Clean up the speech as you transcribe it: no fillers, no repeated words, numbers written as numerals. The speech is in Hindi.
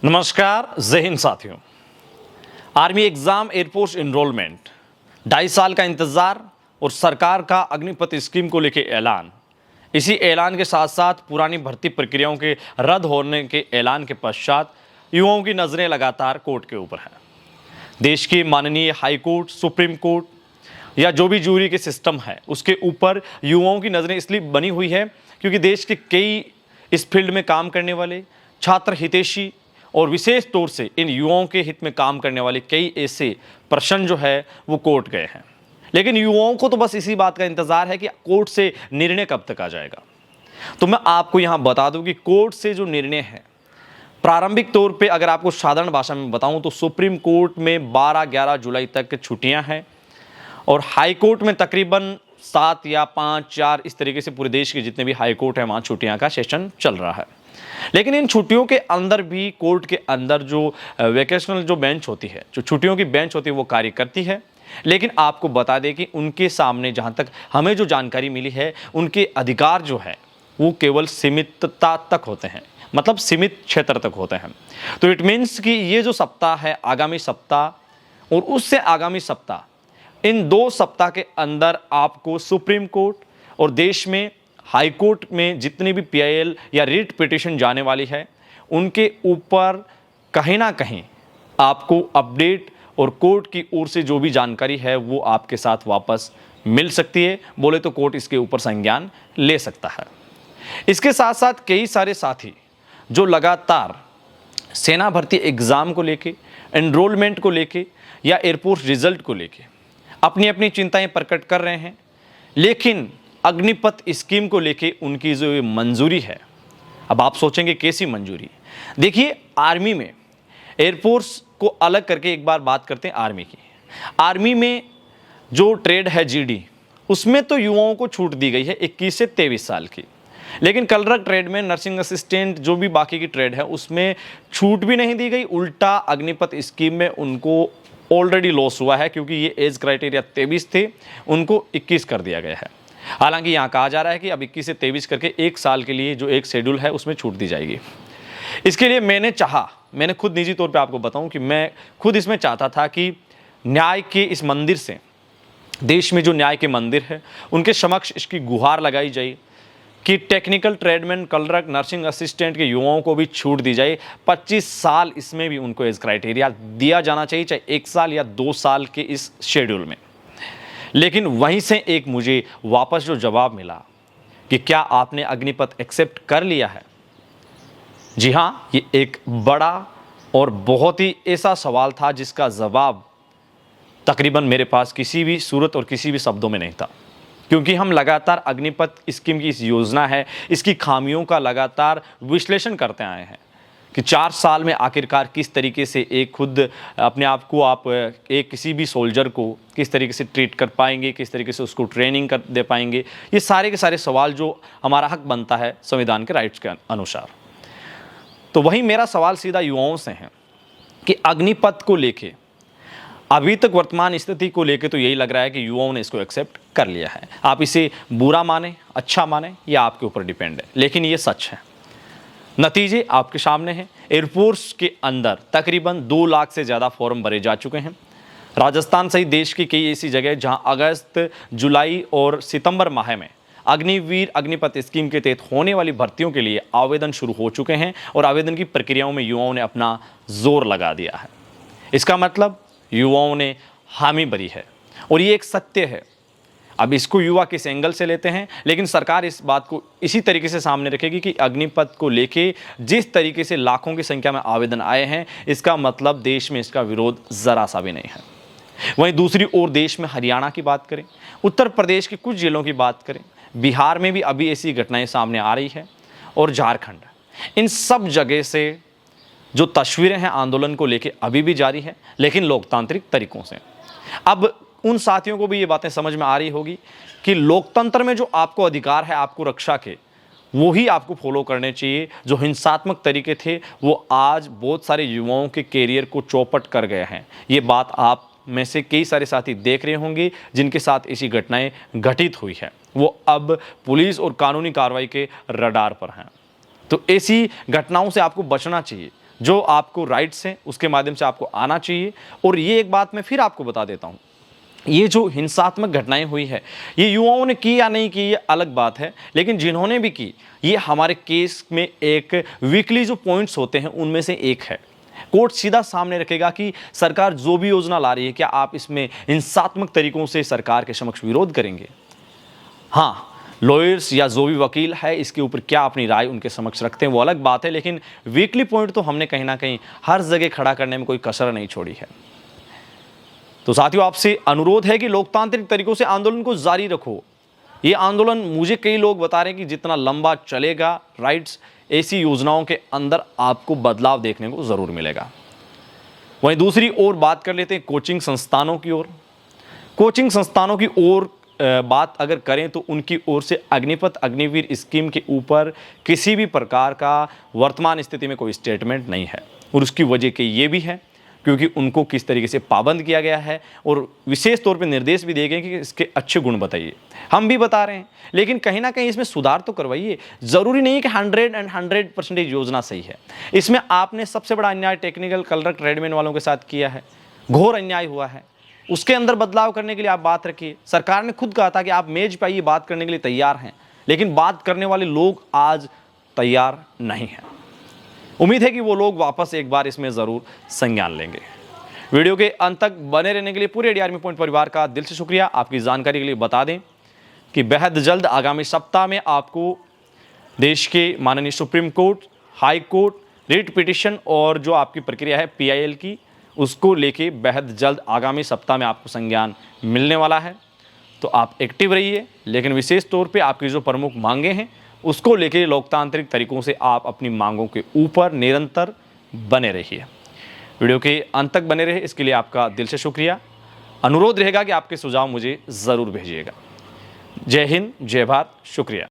नमस्कार, जय हिंद साथियों। आर्मी एग्जाम एयरफोर्स एनरोलमेंट 2.5 साल का इंतजार और सरकार का अग्निपथ स्कीम को लेकर ऐलान। इसी ऐलान के साथ साथ पुरानी भर्ती प्रक्रियाओं के रद्द होने के ऐलान के पश्चात युवाओं की नजरें लगातार कोर्ट के ऊपर हैं। देश की माननीय हाई कोर्ट, सुप्रीम कोर्ट या जो भी जूरी के सिस्टम है उसके ऊपर युवाओं की नजरें इसलिए बनी हुई है क्योंकि देश के कई इस फील्ड में काम करने वाले छात्र हितैषी और विशेष तौर से इन युवाओं के हित में काम करने वाले कई ऐसे प्रश्न जो है वो कोर्ट गए हैं। लेकिन युवाओं को तो बस इसी बात का इंतजार है कि कोर्ट से निर्णय कब तक आ जाएगा। तो मैं आपको यहां बता दूं कि कोर्ट से जो निर्णय है, प्रारंभिक तौर पे अगर आपको साधारण भाषा में बताऊं तो सुप्रीम कोर्ट में 12-11 जुलाई तक छुट्टियां हैं और हाई कोर्ट में तकरीबन 7 या 5-4 इस तरीके से पूरे देश के जितने भी हाई कोर्ट है वहां छुट्टियां का सेशन चल रहा है। लेकिन इन छुट्टियों के अंदर भी कोर्ट के अंदर जो वेकेशनल जो बेंच होती है, जो छुट्टियों की बेंच होती है वो कार्य करती है। लेकिन आपको बता दें कि उनके सामने जहां तक हमें जो जानकारी मिली है, उनके अधिकार जो है वो केवल सीमितता तक होते हैं, मतलब सीमित क्षेत्र तक होते हैं। तो इट मीन्स कि ये जो सप्ताह है, आगामी सप्ताह और उससे आगामी सप्ताह, इन 2 सप्ताह के अंदर आपको सुप्रीम कोर्ट और देश में हाई कोर्ट में जितनी भी पीआईएल या रिट पिटीशन जाने वाली है उनके ऊपर कहीं ना कहीं आपको अपडेट और कोर्ट की ओर से जो भी जानकारी है वो आपके साथ वापस मिल सकती है। बोले तो कोर्ट इसके ऊपर संज्ञान ले सकता है। इसके साथ साथ कई सारे साथी जो लगातार सेना भर्ती एग्जाम को लेके, एनरोलमेंट को लेके या एयरफोर्स रिजल्ट को लेके अपनी अपनी चिंताएं प्रकट कर रहे हैं, लेकिन अग्निपथ स्कीम को लेके उनकी जो मंजूरी है, अब आप सोचेंगे कैसी मंजूरी। देखिए, आर्मी में एयरफोर्स को अलग करके एक बार बात करते हैं आर्मी की। आर्मी में जो ट्रेड है जीडी, उसमें तो युवाओं को छूट दी गई है 21 से 23 साल की। लेकिन कलरक ट्रेड में, नर्सिंग असिस्टेंट, जो भी बाकी की ट्रेड है उसमें छूट भी नहीं दी गई, उल्टा अग्निपथ स्कीम में उनको ऑलरेडी लॉस हुआ है क्योंकि ये एज क्राइटेरिया 23 थे, उनको 21 कर दिया गया है। हालांकि यहाँ कहा जा रहा है कि अब 21 से 23 करके 1 साल के लिए जो एक शेड्यूल है उसमें छूट दी जाएगी। इसके लिए मैंने खुद निजी तौर पे आपको बताऊं कि मैं खुद इसमें चाहता था कि न्याय के इस मंदिर से, देश में जो न्याय के मंदिर है उनके समक्ष इसकी गुहार लगाई जाए कि technical tradesman, clerk, nursing assistant के युवाओं को भी छूट दी जाए। 25 साल इसमें भी उनको एज क्राइटेरिया दिया जाना चाहिए, चाहे 1 साल या 2 साल के इस शेड्यूल में। लेकिन वहीं से एक मुझे वापस जो जवाब मिला कि क्या आपने अग्निपथ एक्सेप्ट कर लिया है। जी हां, ये एक बड़ा और बहुत ही ऐसा सवाल था जिसका जवाब तकरीबन मेरे पास किसी भी सूरत और किसी भी शब्दों में नहीं था, क्योंकि हम लगातार अग्निपथ स्कीम की इस योजना है, इसकी खामियों का लगातार विश्लेषण करते आए हैं कि 4 साल में आखिरकार किस तरीके से एक खुद अपने आप को आप एक किसी भी सोल्जर को किस तरीके से ट्रीट कर पाएंगे, किस तरीके से उसको ट्रेनिंग कर दे पाएंगे। ये सारे के सारे सवाल जो हमारा हक बनता है संविधान के राइट्स के अनुसार। तो वहीं मेरा सवाल सीधा युवाओं से है कि अग्निपथ को लेके अभी तक वर्तमान स्थिति को लेके तो यही लग रहा है कि युवाओं ने इसको एक्सेप्ट कर लिया है। आप इसे बुरा माने, अच्छा माने, या आपके ऊपर डिपेंड है, लेकिन ये सच है। नतीजे आपके सामने हैं। एयरफोर्स के अंदर तकरीबन 2 लाख से ज़्यादा फॉर्म भरे जा चुके हैं। राजस्थान सहित देश की कई ऐसी जगह जहां अगस्त, जुलाई और सितंबर माह में अग्निवीर अग्निपथ स्कीम के तहत होने वाली भर्तियों के लिए आवेदन शुरू हो चुके हैं और आवेदन की प्रक्रियाओं में युवाओं ने अपना जोर लगा दिया है। इसका मतलब युवाओं ने हामी भरी है और ये एक सत्य है। अब इसको युवा किस एंगल से लेते हैं, लेकिन सरकार इस बात को इसी तरीके से सामने रखेगी कि अग्निपथ को लेके जिस तरीके से लाखों की संख्या में आवेदन आए हैं, इसका मतलब देश में इसका विरोध ज़रा सा भी नहीं है। वहीं दूसरी ओर देश में हरियाणा की बात करें, उत्तर प्रदेश के कुछ जिलों की बात करें, बिहार में भी अभी ऐसी घटनाएं सामने आ रही है और झारखंड, इन सब जगह से जो तस्वीरें हैं आंदोलन को लेके अभी भी जारी है, लेकिन लोकतांत्रिक तरीकों से। अब उन साथियों को भी ये बातें समझ में आ रही होगी कि लोकतंत्र में जो आपको अधिकार है आपको रक्षा के, वो ही आपको फॉलो करने चाहिए। जो हिंसात्मक तरीके थे वो आज बहुत सारे युवाओं के कैरियर को चौपट कर गए हैं। ये बात आप में से कई सारे साथी देख रहे होंगे जिनके साथ ऐसी घटनाएं घटित हुई है, वो अब पुलिस और कानूनी कार्रवाई के रडार पर हैं। तो ऐसी घटनाओं से आपको बचना चाहिए। जो आपको राइट्स हैं उसके माध्यम से आपको आना चाहिए। और ये एक बात मैं फिर आपको बता देता हूँ, ये जो हिंसात्मक घटनाएं हुई है ये युवाओं ने की या नहीं की ये अलग बात है, लेकिन जिन्होंने भी की ये हमारे केस में एक वीकली जो पॉइंट्स होते हैं उनमें से एक है। कोर्ट सीधा सामने रखेगा कि सरकार जो भी योजना ला रही है क्या आप इसमें हिंसात्मक तरीकों से सरकार के समक्ष विरोध करेंगे। हाँ, लॉयर्स या जो भी वकील है इसके ऊपर क्या अपनी राय उनके समक्ष रखते हैं वो अलग बात है, लेकिन वीकली पॉइंट तो हमने कहीं ना कहीं हर जगह खड़ा करने में कोई कसर नहीं छोड़ी है। तो साथियों, आपसे अनुरोध है कि लोकतांत्रिक तरीकों से आंदोलन को जारी रखो। ये आंदोलन मुझे कई लोग बता रहे हैं कि जितना लंबा चलेगा राइट्स, ऐसी योजनाओं के अंदर आपको बदलाव देखने को जरूर मिलेगा। वहीं दूसरी ओर बात कर लेते हैं कोचिंग संस्थानों की ओर। कोचिंग संस्थानों की ओर बात अगर करें तो उनकी ओर से अग्निपथ अग्निवीर स्कीम के ऊपर किसी भी प्रकार का वर्तमान स्थिति में कोई स्टेटमेंट नहीं है। और उसकी वजह के ये भी है क्योंकि उनको किस तरीके से पाबंद किया गया है और विशेष तौर पे निर्देश भी दिए गए कि इसके अच्छे गुण बताइए। हम भी बता रहे हैं, लेकिन कहीं ना कहीं इसमें सुधार तो करवाइए। ज़रूरी नहीं है कि 100% योजना सही है। इसमें आपने सबसे बड़ा अन्याय टेक्निकल कलर ट्रेडमैन वालों के साथ किया है, घोर अन्याय हुआ है। उसके अंदर बदलाव करने के लिए आप बात रखिए। सरकार ने खुद कहा था कि आप मेज पे आइए, बात करने के लिए तैयार हैं, लेकिन बात करने वाले लोग आज तैयार नहीं हैं। उम्मीद है कि वो लोग वापस एक बार इसमें ज़रूर संज्ञान लेंगे। वीडियो के अंत तक बने रहने के लिए पूरे DRME पॉइंट परिवार का दिल से शुक्रिया। आपकी जानकारी के लिए बता दें कि बेहद जल्द आगामी सप्ताह में आपको देश के माननीय supreme court, high court, writ petition और जो आपकी प्रक्रिया है PIL की, उसको लेके बेहद जल्द आगामी सप्ताह में आपको संज्ञान मिलने वाला है। तो आप एक्टिव रहिए, लेकिन विशेष तौर पे आपकी जो प्रमुख मांगे हैं उसको लेके लोकतांत्रिक तरीकों से आप अपनी मांगों के ऊपर निरंतर बने रहिए। वीडियो के अंत तक बने रहे इसके लिए आपका दिल से शुक्रिया। अनुरोध रहेगा कि आपके सुझाव मुझे ज़रूर भेजिएगा। जय हिंद, जय भारत, शुक्रिया।